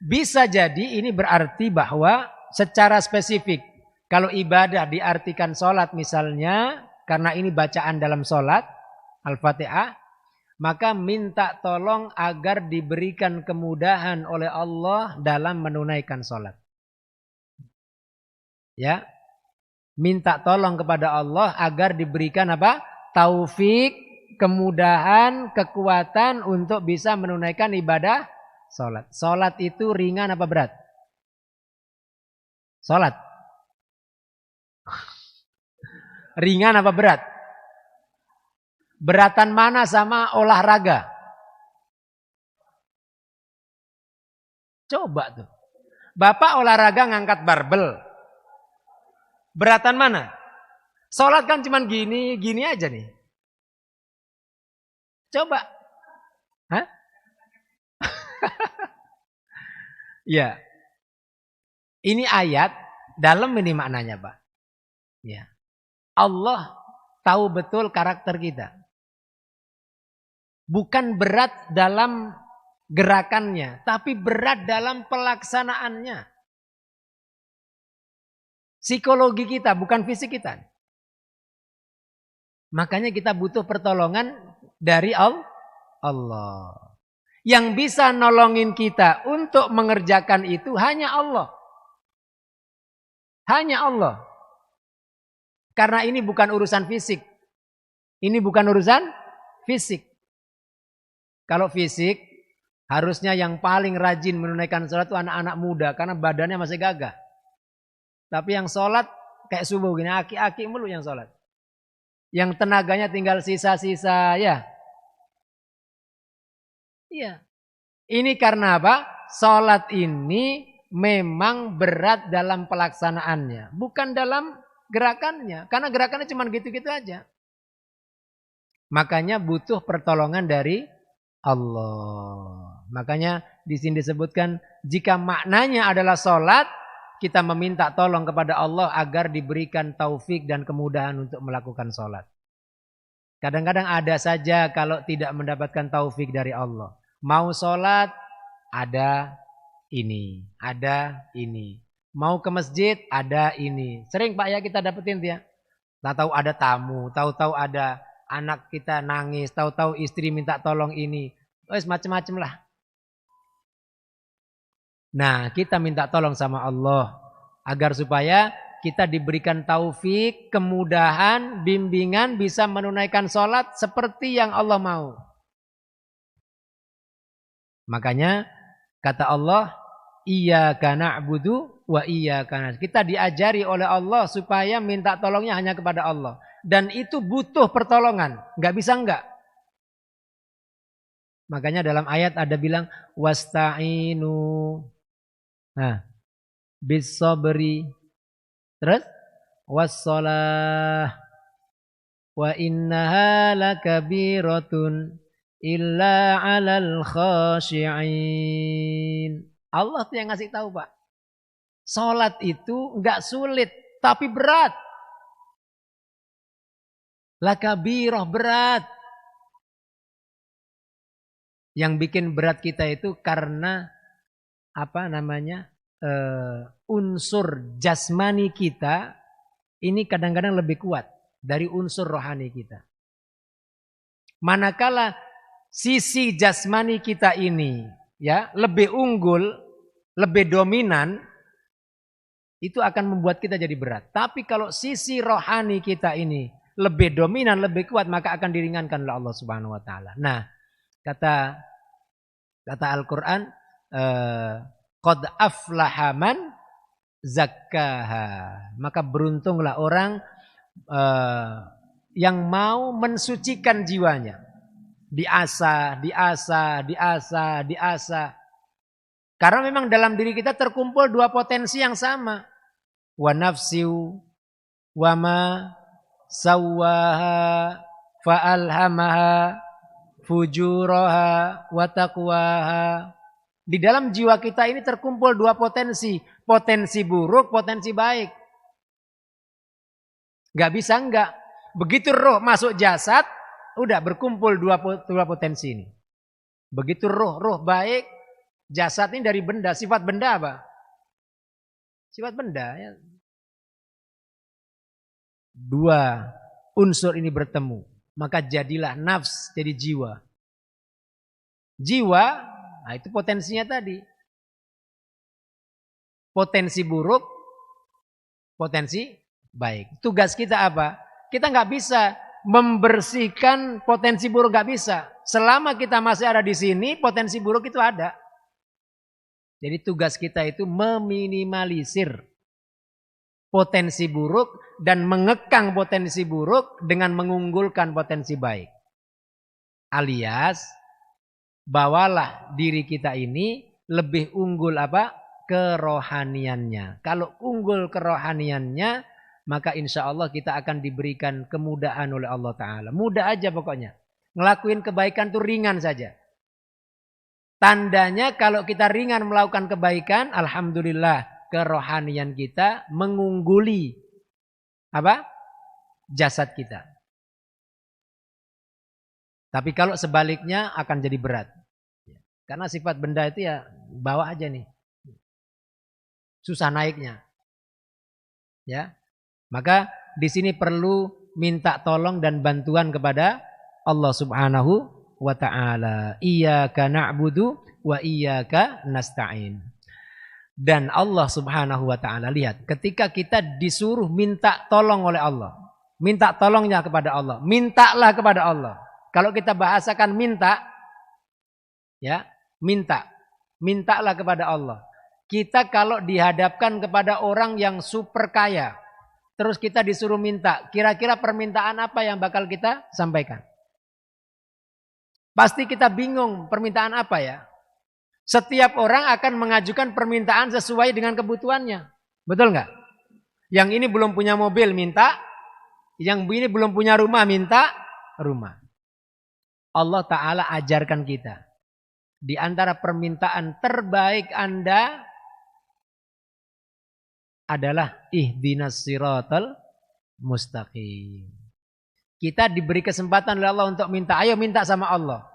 bisa jadi ini berarti bahwa secara spesifik, kalau ibadah diartikan sholat misalnya, karena ini bacaan dalam sholat, Al-Fatihah, maka minta tolong agar diberikan kemudahan oleh Allah dalam menunaikan sholat. Ya, minta tolong kepada Allah agar diberikan apa? Taufik, kemudahan, kekuatan untuk bisa menunaikan ibadah sholat. Sholat itu ringan apa berat? Sholat. Ringan apa berat? Beratan mana sama olahraga? Coba tuh. Bapak olahraga ngangkat barbel. Beratan mana? Sholat kan cuman gini aja nih. Coba. Hah? Ya. Ini ayat dalam ini maknanya, Pak. Ya. Allah tahu betul karakter kita. Bukan berat dalam gerakannya, tapi berat dalam pelaksanaannya. Psikologi kita, bukan fisik kita. Makanya kita butuh pertolongan dari Allah. Yang bisa nolongin kita untuk mengerjakan itu hanya Allah. Hanya Allah. Karena ini bukan urusan fisik. Ini bukan urusan fisik. Kalau fisik, harusnya yang paling rajin menunaikan sholat itu anak-anak muda. Karena badannya masih gagah. Tapi yang sholat kayak subuh gini, aki-aki mulu yang sholat. Yang tenaganya tinggal sisa-sisa ya. Iya. Ini karena apa? Salat ini memang berat dalam pelaksanaannya, bukan dalam gerakannya. Karena gerakannya cuma gitu-gitu aja. Makanya butuh pertolongan dari Allah. Makanya di sini disebutkan jika maknanya adalah salat, kita meminta tolong kepada Allah agar diberikan taufik dan kemudahan untuk melakukan salat. Kadang-kadang ada saja kalau tidak mendapatkan taufik dari Allah. Mau salat ada ini, ada ini. Mau ke masjid ada ini. Sering Pak ya kita dapetin ya. Tahu-tahu ada tamu, tahu-tahu ada anak kita nangis, tahu-tahu istri minta tolong ini. Wes macam-macam lah. Nah, kita minta tolong sama Allah agar supaya kita diberikan taufik, kemudahan, bimbingan bisa menunaikan sholat seperti yang Allah mau. Makanya kata Allah, iyyaka na'budu wa iyyaka nasta'in. Kita diajari oleh Allah supaya minta tolongnya hanya kepada Allah. Dan itu butuh pertolongan. Nggak bisa enggak. Makanya dalam ayat ada bilang, wasta'inu. Nah, bis-sabri. Terus, was-shalah. Wa innaha lakabiratun illa 'alal khashi'in. Allah tuh yang ngasih tahu, Pak. Salat itu enggak sulit, tapi berat. Lakabirah berat. Yang bikin berat kita itu karena apa namanya? Unsur jasmani kita ini kadang-kadang lebih kuat dari unsur rohani kita. Manakala sisi jasmani kita ini ya lebih unggul, lebih dominan, itu akan membuat kita jadi berat. Tapi kalau sisi rohani kita ini lebih dominan, lebih kuat, maka akan diringankan oleh Allah Subhanahu wa taala. Nah, kata Al-Qur'an, qad aflaha man zakkaha. Maka beruntunglah orang yang mau mensucikan jiwanya. Diasah. Karena memang dalam diri kita terkumpul dua potensi yang sama. Wa nafsiu wa ma sawwaha fa'alhamaha fujuraha wa taqwaha. Di dalam jiwa kita ini terkumpul dua potensi. Potensi buruk, potensi baik. Gak bisa enggak. Begitu roh masuk jasad, udah berkumpul dua potensi ini. Begitu roh baik, jasad ini dari benda. Sifat benda apa? Sifat benda. Ya. Dua unsur ini bertemu. Maka jadilah nafs, jadi jiwa. Jiwa, nah itu potensinya tadi. Potensi buruk, potensi baik. Tugas kita apa? Kita nggak bisa membersihkan potensi buruk, nggak bisa. Selama kita masih ada di sini, potensi buruk itu ada. Jadi tugas kita itu meminimalisir potensi buruk dan mengekang potensi buruk dengan mengunggulkan potensi baik. Alias bawalah diri kita ini lebih unggul apa? Kerohaniannya. Kalau unggul kerohaniannya, maka insya Allah kita akan diberikan kemudahan oleh Allah Ta'ala. Mudah aja pokoknya. Ngelakuin kebaikan itu ringan saja. Tandanya kalau kita ringan melakukan kebaikan, alhamdulillah kerohanian kita mengungguli apa? Jasad kita. Tapi kalau sebaliknya akan jadi berat. Karena sifat benda itu ya bawah aja nih. Susah naiknya. Ya. Maka di sini perlu minta tolong dan bantuan kepada Allah Subhanahu wa taala. Iyyaka na'budu wa iyyaka nasta'in. Dan Allah Subhanahu wa taala, lihat, ketika kita disuruh minta tolong oleh Allah, minta tolongnya kepada Allah, mintalah kepada Allah. Kalau kita bahasakan minta, ya, mintalah kepada Allah. Kita kalau dihadapkan kepada orang yang super kaya, terus kita disuruh minta. Kira-kira permintaan apa yang bakal kita sampaikan? Pasti kita bingung permintaan apa ya. Setiap orang akan mengajukan permintaan sesuai dengan kebutuhannya. Betul nggak? Yang ini belum punya mobil minta. Yang ini belum punya rumah minta rumah. Allah Ta'ala ajarkan kita. Di antara permintaan terbaik Anda adalah ihdinas siratal mustaqim. Kita diberi kesempatan oleh Allah untuk minta. Ayo minta sama Allah.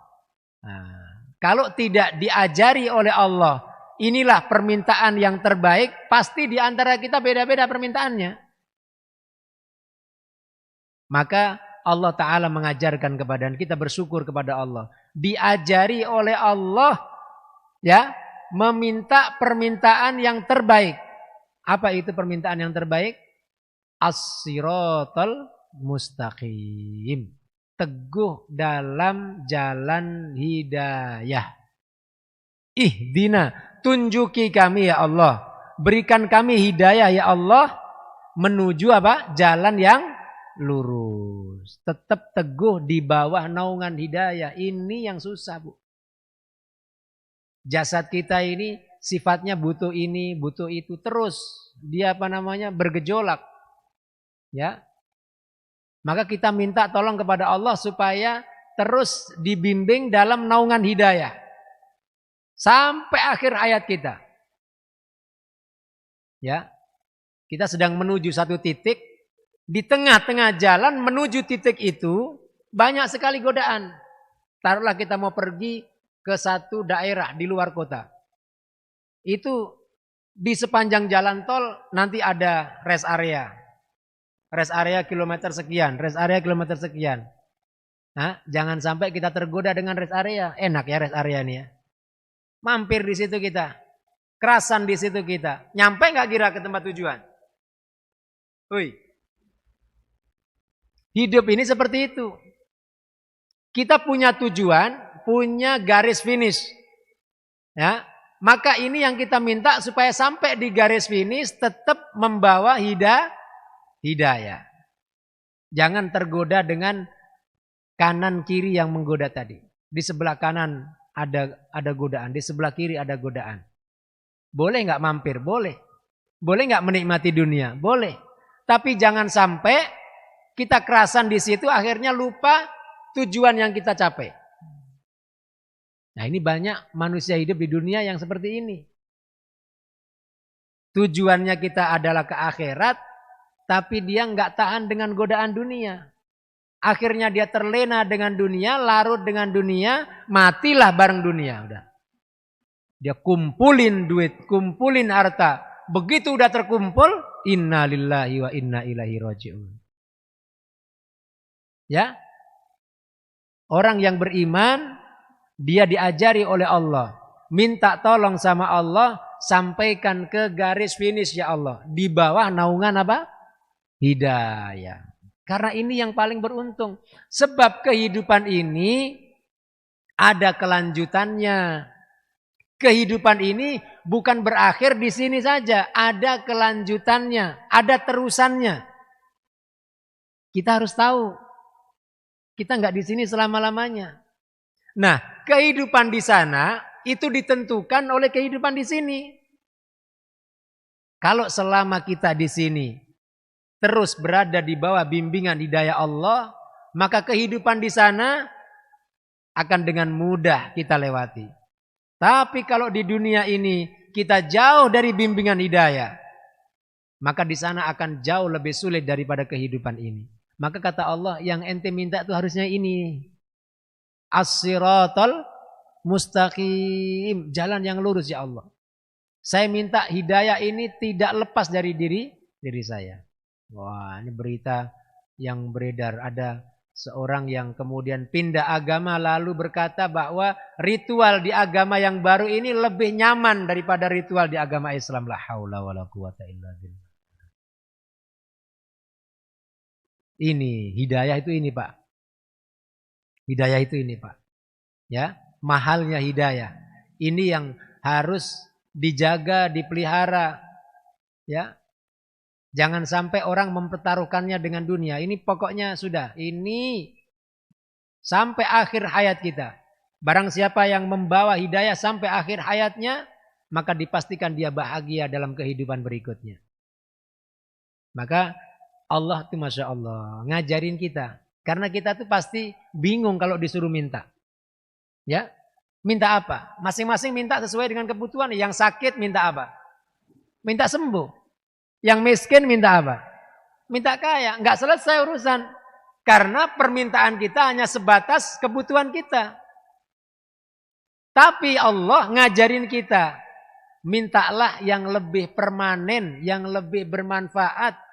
Nah, kalau tidak diajari oleh Allah, inilah permintaan yang terbaik, pasti di antara kita beda-beda permintaannya. Maka Allah Ta'ala mengajarkan kepada kita bersyukur kepada Allah. Diajari oleh Allah ya, meminta permintaan yang terbaik. Apa itu permintaan yang terbaik? As-siratal mustaqim. Teguh dalam jalan hidayah. Ihdina, tunjuki kami ya Allah. Berikan kami hidayah ya Allah menuju apa? Jalan yang lurus. Tetap teguh di bawah naungan hidayah. Ini yang susah, Bu. Jasad kita ini sifatnya butuh ini, butuh itu terus. Dia bergejolak. Ya. Maka kita minta tolong kepada Allah supaya terus dibimbing dalam naungan hidayah. Sampai akhir hayat kita. Ya. Kita sedang menuju satu titik. Di tengah-tengah jalan menuju titik itu banyak sekali godaan. Taruhlah kita mau pergi ke satu daerah di luar kota. Itu di sepanjang jalan tol nanti ada rest area. Rest area kilometer sekian, rest area kilometer sekian. Nah, jangan sampai kita tergoda dengan rest area. Enak ya rest area ini ya. Mampir di situ kita. Kerasan di situ kita. Nyampe nggak kira ke tempat tujuan? Woi. Hidup ini seperti itu. Kita punya tujuan, punya garis finish. Ya, maka ini yang kita minta supaya sampai di garis finish tetap membawa hidayah. Jangan tergoda dengan kanan kiri yang menggoda tadi. Di sebelah kanan ada godaan, di sebelah kiri ada godaan. Boleh nggak mampir? Boleh. Boleh nggak menikmati dunia? Boleh. Tapi jangan sampai kita kerasan di situ akhirnya lupa tujuan yang kita capai. Nah, ini banyak manusia hidup di dunia yang seperti ini. Tujuannya kita adalah ke akhirat, tapi dia nggak tahan dengan godaan dunia. Akhirnya dia terlena dengan dunia, larut dengan dunia, matilah bareng dunia. Udah. Dia kumpulin duit, kumpulin harta. Begitu udah terkumpul, inna lillahi wa inna ilaihi raji'un. Ya, orang yang beriman, dia diajari oleh Allah. Minta tolong sama Allah, sampaikan ke garis finish ya Allah. Di bawah naungan apa? Hidayah. Karena ini yang paling beruntung. Sebab kehidupan ini ada kelanjutannya. Kehidupan ini bukan berakhir di sini saja. Ada kelanjutannya, ada terusannya. Kita harus tahu. Kita nggak di sini selama-lamanya. Nah, kehidupan di sana itu ditentukan oleh kehidupan di sini. Kalau selama kita di sini terus berada di bawah bimbingan hidayah Allah, maka kehidupan di sana akan dengan mudah kita lewati. Tapi kalau di dunia ini kita jauh dari bimbingan hidayah, maka di sana akan jauh lebih sulit daripada kehidupan ini. Maka kata Allah, yang ente minta itu harusnya ini. As-siratal mustaqim, jalan yang lurus ya Allah. Saya minta hidayah ini tidak lepas dari diri saya. Wah, ini berita yang beredar. Ada seorang yang kemudian pindah agama lalu berkata bahwa ritual di agama yang baru ini lebih nyaman daripada ritual di agama Islam. La haula wala quwata illa billah. Ini hidayah itu ini, Pak. Hidayah itu ini, Pak. Ya, mahalnya hidayah. Ini yang harus dijaga, dipelihara. Ya. Jangan sampai orang mempertaruhkannya dengan dunia. Ini pokoknya sudah. Ini sampai akhir hayat kita. Barang siapa yang membawa hidayah sampai akhir hayatnya, maka dipastikan dia bahagia dalam kehidupan berikutnya. Maka Allah tuh Masya Allah ngajarin kita. Karena kita tuh pasti bingung kalau disuruh minta. Ya, minta apa? Masing-masing minta sesuai dengan kebutuhan. Yang sakit minta apa? Minta sembuh. Yang miskin minta apa? Minta kaya. Nggak selesai urusan. Karena permintaan kita hanya sebatas kebutuhan kita. Tapi Allah ngajarin kita. Mintalah yang lebih permanen, yang lebih bermanfaat.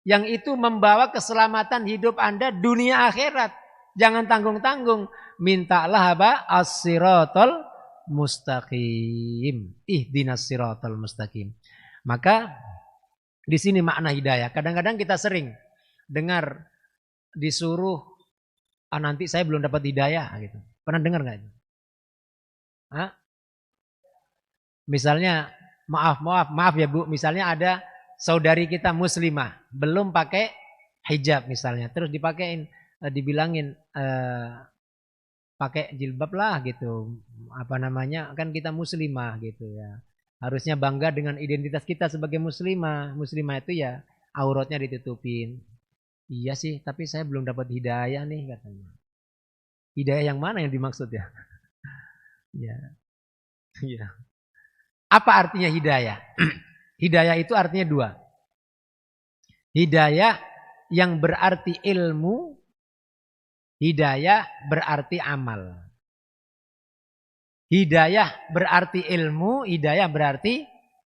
Yang itu membawa keselamatan hidup Anda dunia akhirat. Jangan tanggung-tanggung. Mintalah apa? As-siratal mustaqim. Ihdinas siratal mustaqim. Maka di sini makna hidayah. Kadang-kadang kita sering dengar disuruh, nanti saya belum dapat hidayah gitu. Pernah dengar nggak itu? Hah? Misalnya, maaf ya Bu, misalnya ada saudari kita muslimah, belum pakai hijab misalnya, terus dibilangin pakai jilbab lah gitu, kan kita muslimah gitu ya, harusnya bangga dengan identitas kita sebagai muslimah itu ya auratnya ditutupin. Iya sih, tapi saya belum dapat hidayah nih katanya. Hidayah yang mana yang dimaksud ya? Ya, iya. Apa artinya hidayah? Hidayah itu artinya dua. Hidayah yang berarti ilmu, hidayah berarti amal. Hidayah berarti ilmu, hidayah berarti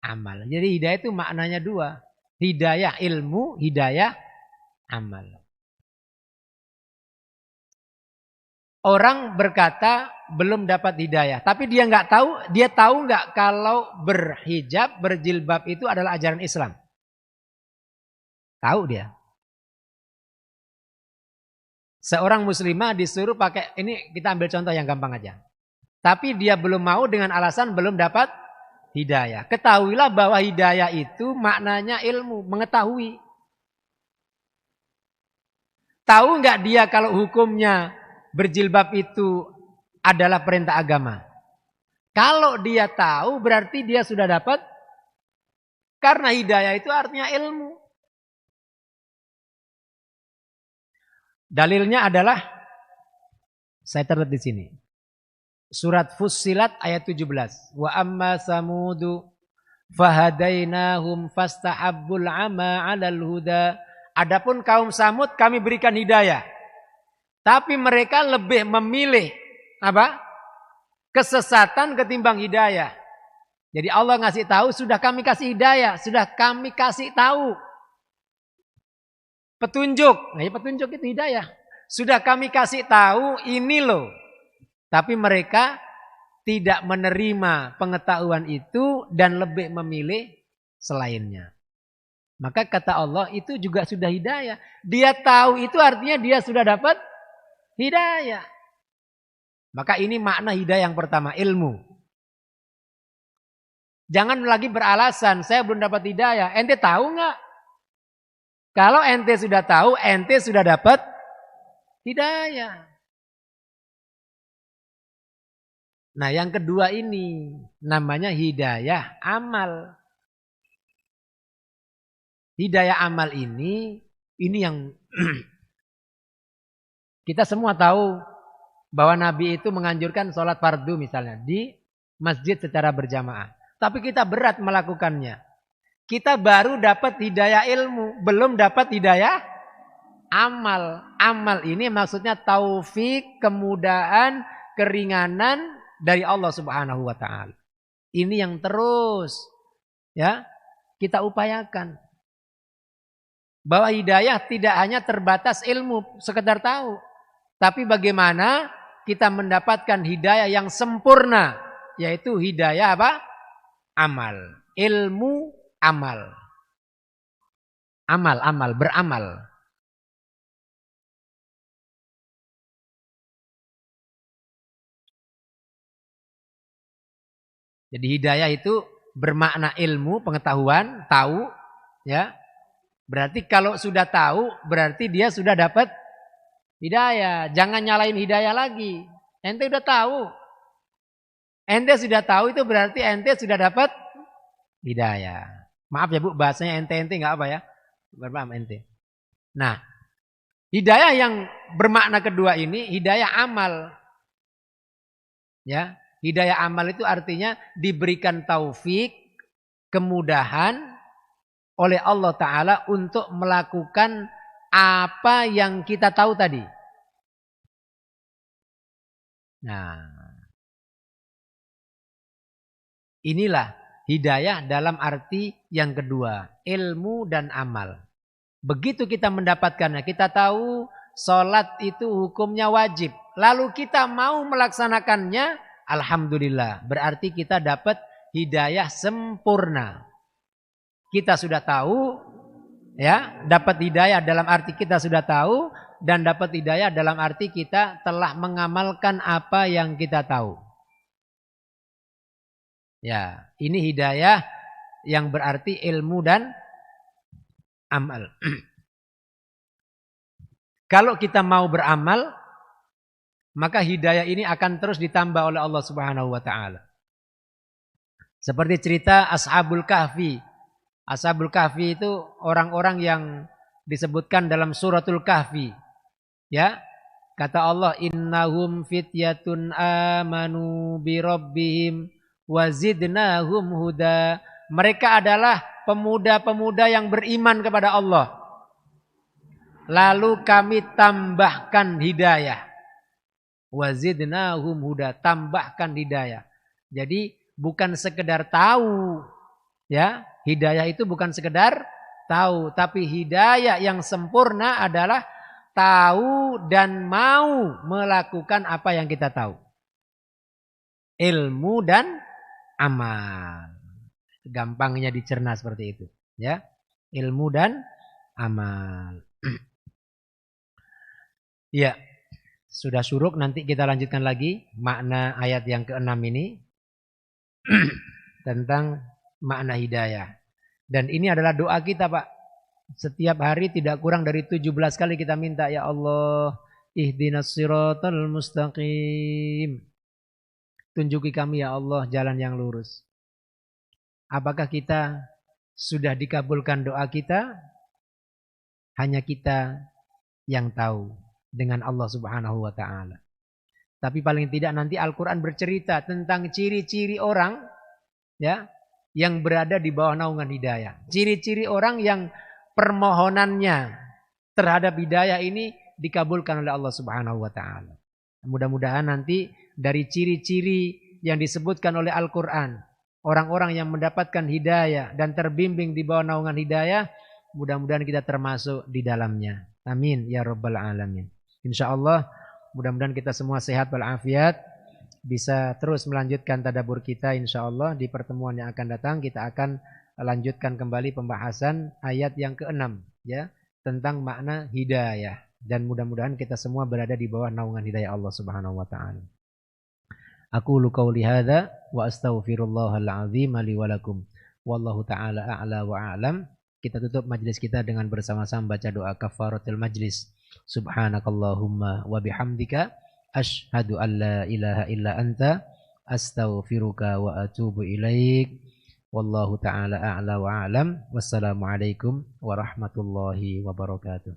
amal. Jadi hidayah itu maknanya dua. Hidayah ilmu, hidayah amal. Orang berkata belum dapat hidayah, tapi dia tahu nggak kalau berhijab, berjilbab itu adalah ajaran Islam? Tahu dia. Seorang muslimah disuruh pakai, ini kita ambil contoh yang gampang aja. Tapi dia belum mau dengan alasan belum dapat hidayah. Ketahuilah bahwa hidayah itu maknanya ilmu, mengetahui. Tahu nggak dia kalau hukumnya berjilbab itu adalah perintah agama? Kalau dia tahu berarti dia sudah dapat, karena hidayah itu artinya ilmu. Dalilnya adalah, saya terlihat di sini. Surat Fussilat ayat 17. Wa amma samudu fahadainahum fastahabbul ama 'alal huda. Adapun kaum Samud kami berikan hidayah. Tapi mereka lebih memilih apa? Kesesatan ketimbang hidayah. Jadi Allah ngasih tahu, sudah kami kasih hidayah, sudah kami kasih tahu petunjuk. Nah, ya petunjuk itu hidayah. Sudah kami kasih tahu ini loh. Tapi mereka tidak menerima pengetahuan itu dan lebih memilih selainnya. Maka kata Allah itu juga sudah hidayah. Dia tahu itu artinya dia sudah dapat hidayah. Maka ini makna hidayah yang pertama, ilmu. Jangan lagi beralasan, saya belum dapat hidayah. Ente tahu nggak? Kalau ente sudah tahu, ente sudah dapat hidayah. Nah yang kedua ini namanya hidayah amal. Hidayah amal ini yang kita semua tahu bahwa Nabi itu menganjurkan sholat fardu misalnya di masjid secara berjamaah. Tapi kita berat melakukannya. Kita baru dapat hidayah ilmu, belum dapat hidayah amal. Amal ini maksudnya taufik, kemudahan, keringanan dari Allah Subhanahu wa taala. Ini yang terus ya kita upayakan. Bahwa hidayah tidak hanya terbatas ilmu, sekedar tahu. Tapi bagaimana kita mendapatkan hidayah yang sempurna, yaitu hidayah apa? Amal. Ilmu amal. Amal, beramal. Jadi hidayah itu bermakna ilmu, pengetahuan, tahu. Ya. Berarti kalau sudah tahu, berarti dia sudah dapat hidayah. Jangan nyalain hidayah lagi. Ente udah tahu. Ente sudah tahu itu berarti ente sudah dapat hidayah. Maaf ya Bu, bahasanya ente-ente nggak apa ya? Berpaham ente. Nah, hidayah yang bermakna kedua ini hidayah amal. Ya, hidayah amal itu artinya diberikan taufik, kemudahan oleh Allah Ta'ala untuk melakukan apa yang kita tahu tadi. Nah, inilah hidayah dalam arti yang kedua, ilmu dan amal. Begitu kita mendapatkannya, kita tahu sholat itu hukumnya wajib. Lalu kita mau melaksanakannya, alhamdulillah. Berarti kita dapat hidayah sempurna. Kita sudah tahu, ya, dapat hidayah dalam arti kita sudah tahu, dan dapat hidayah dalam arti kita telah mengamalkan apa yang kita tahu. Ya, ini hidayah yang berarti ilmu dan amal. Kalau kita mau beramal, maka hidayah ini akan terus ditambah oleh Allah Subhanahu wa taala. Seperti cerita Ashabul Kahfi. Ashabul Kahfi itu orang-orang yang disebutkan dalam suratul Kahfi. Ya. Kata Allah, innahum fityatun amanu bi rabbihim wa zidnahum huda. Mereka adalah pemuda-pemuda yang beriman kepada Allah. Lalu kami tambahkan hidayah. Wa zidnahum huda, tambahkan hidayah. Jadi bukan sekedar tahu, ya. Hidayah itu bukan sekedar tahu, tapi hidayah yang sempurna adalah tahu dan mau melakukan apa yang kita tahu. Ilmu dan amal. Gampangnya dicerna seperti itu, ya. Ilmu dan amal. Ya. Sudah suruk, nanti kita lanjutkan lagi makna ayat yang ke-6 ini tentang makna hidayah. Dan ini adalah doa kita, Pak. Setiap hari tidak kurang dari 17 kali kita minta, ya Allah, ihdinas siratal mustaqim. Tunjuki kami ya Allah jalan yang lurus. Apakah kita sudah dikabulkan doa kita? Hanya kita yang tahu dengan Allah Subhanahu wa taala. Tapi paling tidak nanti Al-Qur'an bercerita tentang ciri-ciri orang, ya, yang berada di bawah naungan hidayah. Ciri-ciri orang yang permohonannya terhadap hidayah ini dikabulkan oleh Allah Subhanahu wa taala. Mudah-mudahan nanti dari ciri-ciri yang disebutkan oleh Al-Qur'an, orang-orang yang mendapatkan hidayah dan terbimbing di bawah naungan hidayah, mudah-mudahan kita termasuk di dalamnya. Amin ya rabbal alamin. Insyaallah mudah-mudahan kita semua sehat walafiat, bisa terus melanjutkan tadabbur kita insyaallah. Di pertemuan yang akan datang kita akan lanjutkan kembali pembahasan ayat yang ke-6, ya, tentang makna hidayah, dan mudah-mudahan kita semua berada di bawah naungan hidayah Allah Subhanahu wa taala. Aqulu qouli hadza wa astaghfirullahal azim li wa lakum. Wallahu taala a'la wa a'lam. Kita tutup majlis kita dengan bersama-sama baca doa kafaratul majlis. Subhanakallahumma wa bihamdika asyhadu an la ilaha illa anta astaghfiruka wa atubu ilaik. Wallahu taala a'la wa a'lam. Wassalamualaikum warahmatullahi wabarakatuh.